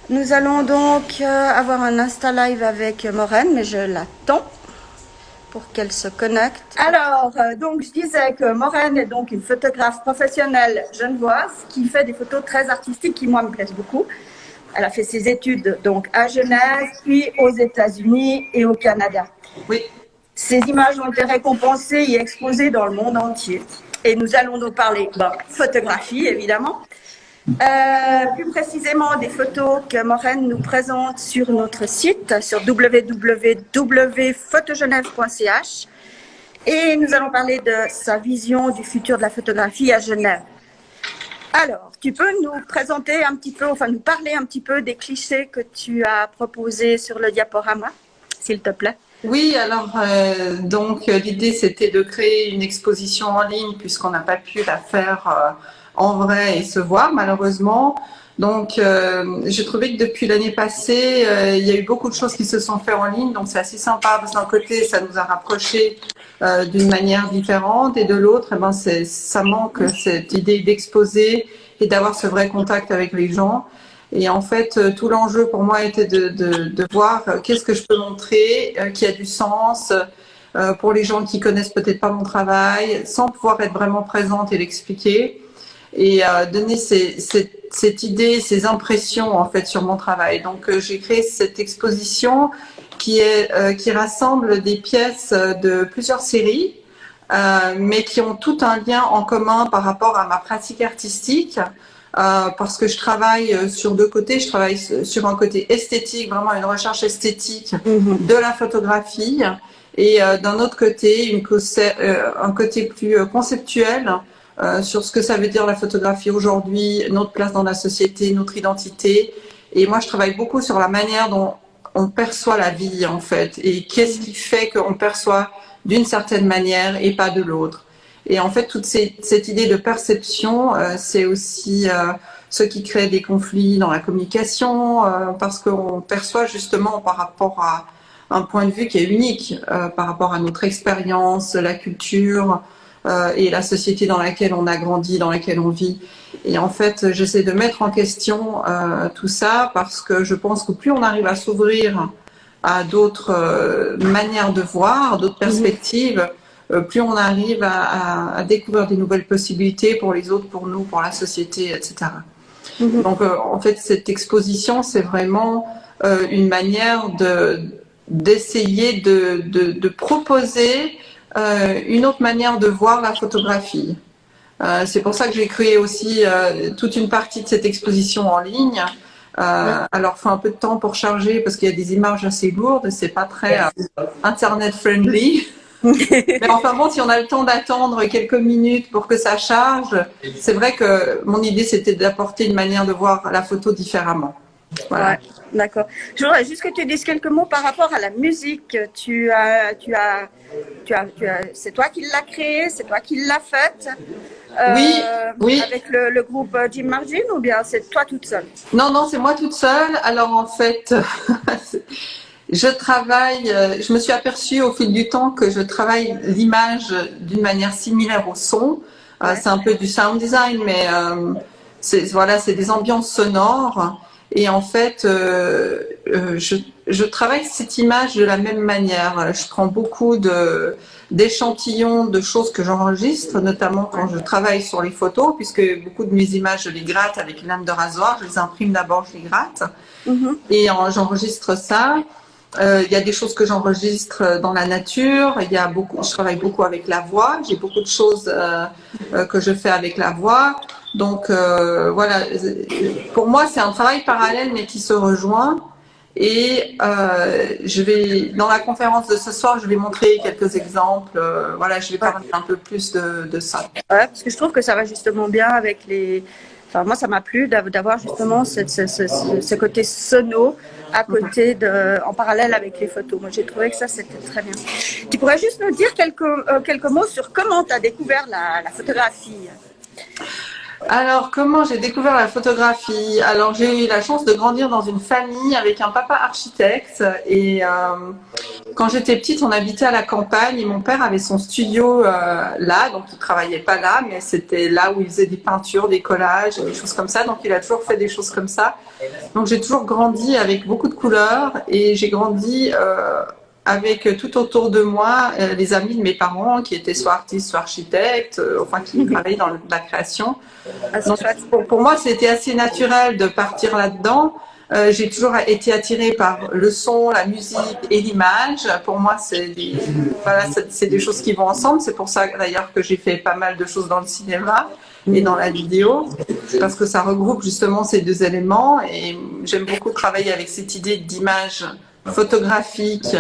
Nous allons donc avoir un Insta Live avec Maureen, mais je l'attends pour qu'elle se connecte. Alors, donc je disais que Maureen est donc une photographe professionnelle genevoise qui fait des photos très artistiques qui, moi, me plaisent beaucoup. Elle a fait ses études donc à Genève, puis aux États-Unis et au Canada. Oui. Ces images ont été récompensées et exposées dans le monde entier. Et nous allons donc parler photographie, évidemment. Plus précisément des photos que Maureen nous présente sur notre site, sur www.photogenève.ch. Et nous allons parler de sa vision du futur de la photographie à Genève. Alors, tu peux nous présenter un petit peu, enfin nous parler un petit peu des clichés que tu as proposés sur le diaporama, s'il te plaît? Oui, alors donc l'idée c'était de créer une exposition en ligne puisqu'on n'a pas pu la faire en vrai et se voir malheureusement. Donc j'ai trouvé que depuis l'année passée, il y a eu beaucoup de choses qui se sont faites en ligne, donc c'est assez sympa parce que d'un côté ça nous a rapprochés d'une manière différente et de l'autre, eh ben, ça manque cette idée d'exposer et d'avoir ce vrai contact avec les gens. Et en fait, tout l'enjeu pour moi était de voir qu'est-ce que je peux montrer qui a du sens pour les gens qui connaissent peut-être pas mon travail, sans pouvoir être vraiment présente et l'expliquer, et donner cette idée, ces impressions en fait sur mon travail. Donc j'ai créé cette exposition qui rassemble des pièces de plusieurs séries, mais qui ont tout un lien en commun par rapport à ma pratique artistique. Parce que je travaille sur deux côtés. Je travaille sur un côté esthétique, vraiment une recherche esthétique de la photographie, et d'un autre côté, un côté plus conceptuel sur ce que ça veut dire la photographie aujourd'hui, notre place dans la société, notre identité. Et moi, je travaille beaucoup sur la manière dont on perçoit la vie, en fait, et qu'est-ce qui fait qu'on perçoit d'une certaine manière et pas de l'autre. Et en fait, cette idée de perception, c'est aussi ce qui crée des conflits dans la communication, parce qu'on perçoit justement par rapport à un point de vue qui est unique, par rapport à notre expérience, la culture et la société dans laquelle on a grandi, dans laquelle on vit. Et en fait, j'essaie de mettre en question tout ça parce que je pense que plus on arrive à s'ouvrir à d'autres manières de voir, d'autres perspectives, plus on arrive à découvrir des nouvelles possibilités pour les autres, pour nous, pour la société, etc. Donc, en fait, cette exposition, c'est vraiment une manière d'essayer de proposer une autre manière de voir la photographie. C'est pour ça que j'ai créé aussi toute une partie de cette exposition en ligne. Alors, il faut un peu de temps pour charger parce qu'il y a des images assez lourdes, c'est pas très internet friendly. Mais enfin bon, si on a le temps d'attendre quelques minutes pour que ça charge, c'est vrai que mon idée c'était d'apporter une manière de voir la photo différemment. Voilà. Ouais, d'accord. Je voudrais juste que tu dises quelques mots par rapport à la musique. C'est toi qui l'as créée, c'est toi qui l'as faite. Oui, oui. Avec le groupe Jim Margin, ou bien c'est toi toute seule? Non, non, c'est moi toute seule. Alors en fait, je me suis aperçue au fil du temps que je travaille l'image d'une manière similaire au son. Ouais. C'est un peu du sound design, mais c'est des ambiances sonores. Et en fait, je travaille cette image de la même manière. Je prends beaucoup d'échantillons de choses que j'enregistre, notamment quand je travaille sur les photos, puisque beaucoup de mes images, je les gratte avec une lame de rasoir. Je les imprime d'abord, je les gratte. Et j'enregistre ça. Il y a des choses que j'enregistre dans la nature. Je travaille beaucoup avec la voix. J'ai beaucoup de choses que je fais avec la voix. Donc voilà, pour moi c'est un travail parallèle mais qui se rejoint. Et dans la conférence de ce soir, je vais montrer quelques exemples. Voilà, je vais parler un peu plus de ça. Ouais, parce que je trouve que ça va justement bien avec les. Enfin, moi, ça m'a plu d'avoir justement ce côté sono à côté en parallèle avec les photos. Moi, j'ai trouvé que ça, c'était très bien. Tu pourrais juste nous dire quelques mots sur comment tu as découvert la photographie? Alors, comment j'ai découvert la photographie? Alors, j'ai eu la chance de grandir dans une famille avec un papa architecte et quand j'étais petite, on habitait à la campagne et mon père avait son studio là, donc il travaillait pas là, mais c'était là où il faisait des peintures, des collages, des choses comme ça. Donc, il a toujours fait des choses comme ça. Donc, j'ai toujours grandi avec beaucoup de couleurs et j'ai grandi avec tout autour de moi les amis de mes parents qui étaient soit artistes, soit architectes, enfin qui travaillaient dans la création. Ah, c'est Donc, chouette. pour moi, c'était assez naturel de partir là-dedans. J'ai toujours été attirée par le son, la musique et l'image. Pour moi, voilà, c'est des choses qui vont ensemble. C'est pour ça d'ailleurs que j'ai fait pas mal de choses dans le cinéma et dans la vidéo, parce que ça regroupe justement ces deux éléments. Et j'aime beaucoup travailler avec cette idée d'image photographique,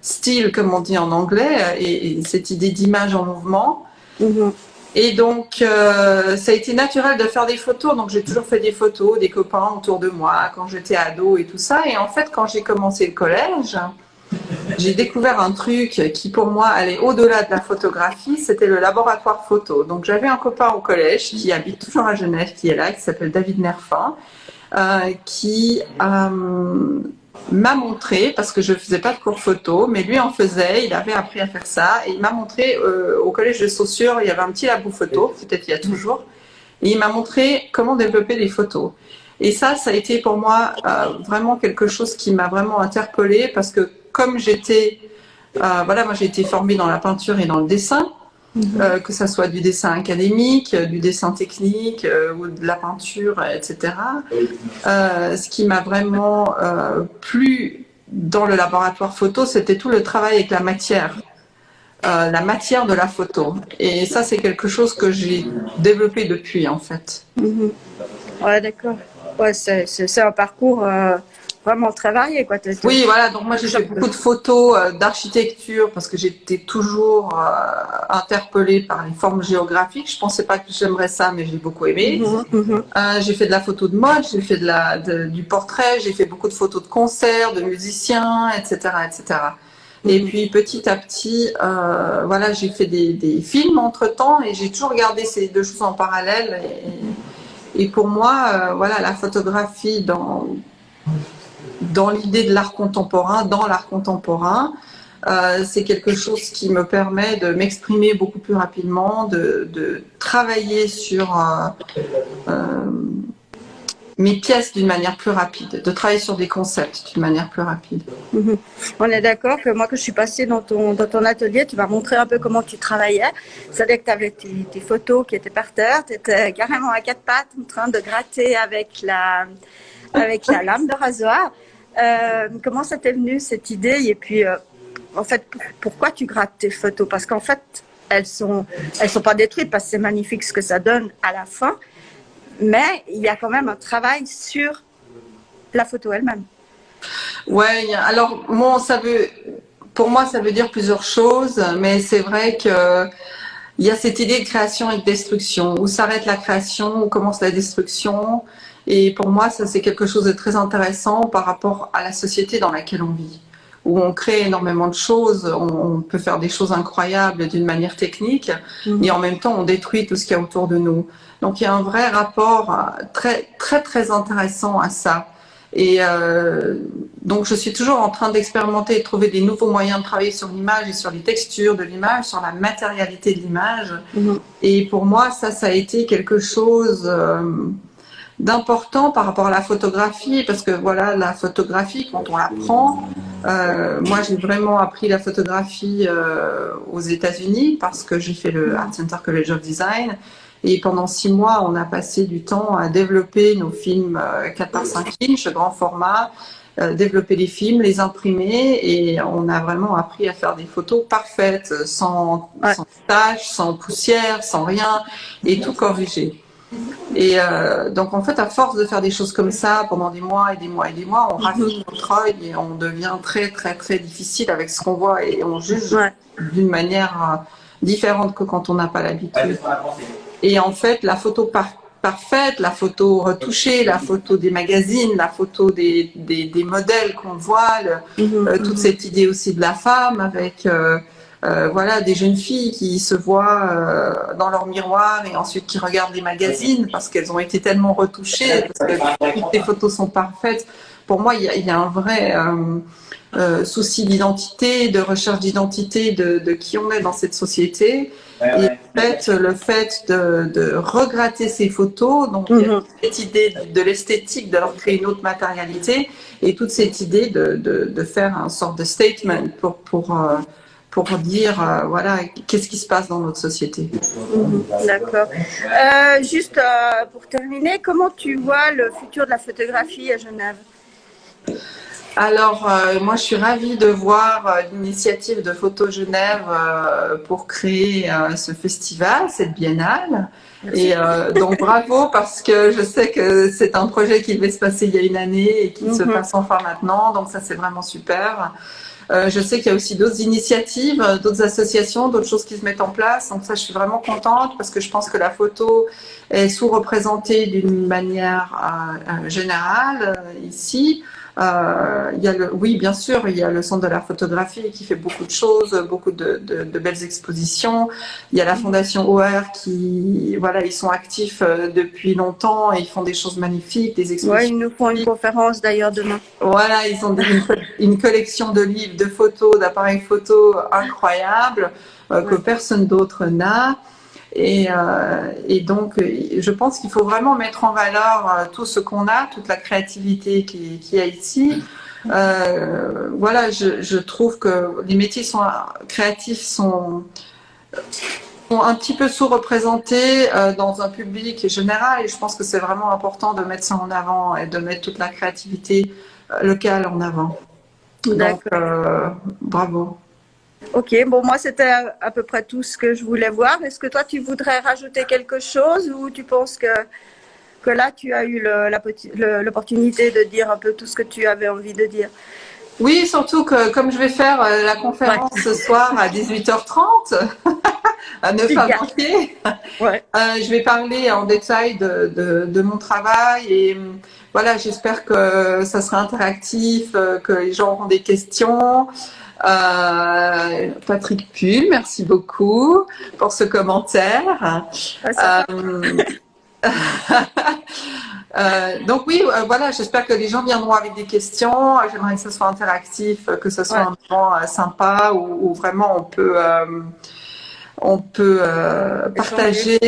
style comme on dit en anglais, et cette idée d'image en mouvement. Mhm. Et donc, ça a été naturel de faire des photos. Donc, j'ai toujours fait des photos, des copains autour de moi quand j'étais ado et tout ça. Et en fait, quand j'ai commencé le collège, j'ai découvert un truc qui, pour moi, allait au-delà de la photographie. C'était le laboratoire photo. Donc, j'avais un copain au collège qui habite toujours à Genève, qui est là, qui s'appelle David Nerfin, qui m'a montré, parce que je faisais pas de cours photo, mais lui en faisait, il avait appris à faire ça, et il m'a montré, au collège de Saussure, il y avait un petit labo photo, peut-être il y a toujours, et il m'a montré comment développer des photos. Et ça a été pour moi vraiment quelque chose qui m'a vraiment interpellée, parce que comme j'étais, voilà, moi j'ai été formée dans la peinture et dans le dessin, que ça soit du dessin académique, du dessin technique ou de la peinture, etc. Ce qui m'a vraiment plu dans le laboratoire photo, c'était tout le travail avec la matière de la photo. Et ça, c'est quelque chose que j'ai développé depuis, en fait. Mhm. Ouais, d'accord. Ouais, c'est un parcours vraiment très varié, quoi. Oui, voilà, donc moi j'ai fait beaucoup de photos d'architecture parce que j'étais toujours interpellée par les formes géographiques. Je pensais pas que j'aimerais ça, mais j'ai beaucoup aimé. J'ai fait de la photo de mode, j'ai fait du portrait, j'ai fait beaucoup de photos de concerts, de musiciens, etc., etc. Et puis petit à petit, voilà, j'ai fait des films entre-temps et j'ai toujours gardé ces deux choses en parallèle. Et pour moi, voilà, la photographie dans l'idée de l'art contemporain, c'est quelque chose qui me permet de m'exprimer beaucoup plus rapidement, de travailler sur mes pièces d'une manière plus rapide, de travailler sur des concepts d'une manière plus rapide. On est d'accord que moi, que je suis passée dans ton atelier, tu m'as montré un peu comment tu travaillais. C'est-à-dire que tu avais tes photos qui étaient par terre, tu étais carrément à quatre pattes en train de gratter avec la lame de rasoir. Comment ça t'est venu cette idée? Et puis, en fait, pourquoi tu grattes tes photos? Parce qu'en fait, elles sont pas détruites parce que c'est magnifique ce que ça donne à la fin. Mais il y a quand même un travail sur la photo elle-même. Ouais, alors bon, pour moi, ça veut dire plusieurs choses, mais c'est vrai que il y a cette idée de création et de destruction. Où s'arrête la création, où commence la destruction. Et pour moi, ça c'est quelque chose de très intéressant par rapport à la société dans laquelle on vit, où on crée énormément de choses, on peut faire des choses incroyables d'une manière technique, et en même temps on détruit tout ce qu'il y a autour de nous. Donc il y a un vrai rapport très très très intéressant à ça. Et donc je suis toujours en train d'expérimenter et de trouver des nouveaux moyens de travailler sur l'image et sur les textures de l'image, sur la matérialité de l'image. Et pour moi, ça a été quelque chose d'important par rapport à la photographie, parce que voilà, la photographie, quand on la prend, moi j'ai vraiment appris la photographie aux États-Unis parce que j'ai fait le Art Center College of Design. Et pendant 6 mois, on a passé du temps à développer nos films 4x5 inches, grand format, développer les films, les imprimer, et on a vraiment appris à faire des photos parfaites, sans taches, sans poussière, sans rien, et tout corrigé. Et donc en fait, à force de faire des choses comme ça pendant des mois et des mois et des mois, on raffine notre œil et on devient très très très difficile avec ce qu'on voit et on juge d'une manière différente que quand on n'a pas l'habitude. Et en fait, la photo parfaite, la photo retouchée, la photo des magazines, la photo des modèles qu'on voit, toute cette idée aussi de la femme avec voilà, des jeunes filles qui se voient dans leur miroir et ensuite qui regardent les magazines parce qu'elles ont été tellement retouchées, parce que toutes les photos sont parfaites. Pour moi, il y a un vrai souci d'identité, de recherche d'identité de qui on est dans cette société. Et le fait de regratter ces photos, donc il y a cette idée de l'esthétique, de leur créer une autre matérialité, et toute cette idée de faire un sorte de statement pour dire, voilà, qu'est-ce qui se passe dans notre société. D'accord. Juste pour terminer, comment tu vois le futur de la photographie à Genève? Alors, moi, je suis ravie de voir l'initiative de Photo Genève pour créer ce festival, cette biennale. Merci. Et donc, bravo, parce que je sais que c'est un projet qui devait se passer il y a une année et qui se passe enfin maintenant. Donc, ça, c'est vraiment super. Je sais qu'il y a aussi d'autres initiatives, d'autres associations, d'autres choses qui se mettent en place. Donc ça, je suis vraiment contente parce que je pense que la photo est sous-représentée d'une manière générale ici. Oui, bien sûr, il y a le Centre de la photographie qui fait beaucoup de choses, beaucoup de belles expositions. Il y a la Fondation OR qui, voilà, ils sont actifs depuis longtemps et ils font des choses magnifiques, des expositions. Oui, ils nous font une conférence d'ailleurs demain. Voilà, ils ont une collection de livres, de photos, d'appareils photo incroyables que personne d'autre n'a. Et donc, je pense qu'il faut vraiment mettre en valeur tout ce qu'on a, toute la créativité qu'il y a ici. Voilà, je trouve que les métiers créatifs sont un petit peu sous-représentés dans un public général. Et je pense que c'est vraiment important de mettre ça en avant et de mettre toute la créativité locale en avant. Donc, bravo. Ok, bon, moi c'était à peu près tout ce que je voulais voir. Est-ce que toi tu voudrais rajouter quelque chose ou tu penses que là tu as eu l'opportunité de dire un peu tout ce que tu avais envie de dire? Oui, surtout que comme je vais faire la conférence ce soir à 18h30, à ne pas manquer, je vais parler en détail de mon travail et voilà, j'espère que ça sera interactif, que les gens auront des questions. Patrick Pull, merci beaucoup pour ce commentaire. Donc oui, voilà, j'espère que les gens viendront avec des questions. J'aimerais que ce soit interactif, que ce soit un moment sympa où vraiment on peut partager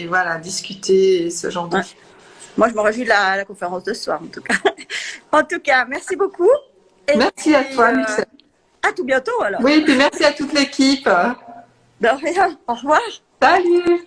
et voilà, discuter ce genre de choses. Moi, je me réjouis de la conférence de ce soir, en tout cas. En tout cas, merci beaucoup. Et merci à toi, Michel. À tout bientôt, alors. Oui, puis merci à toute l'équipe. De rien. Au revoir. Salut.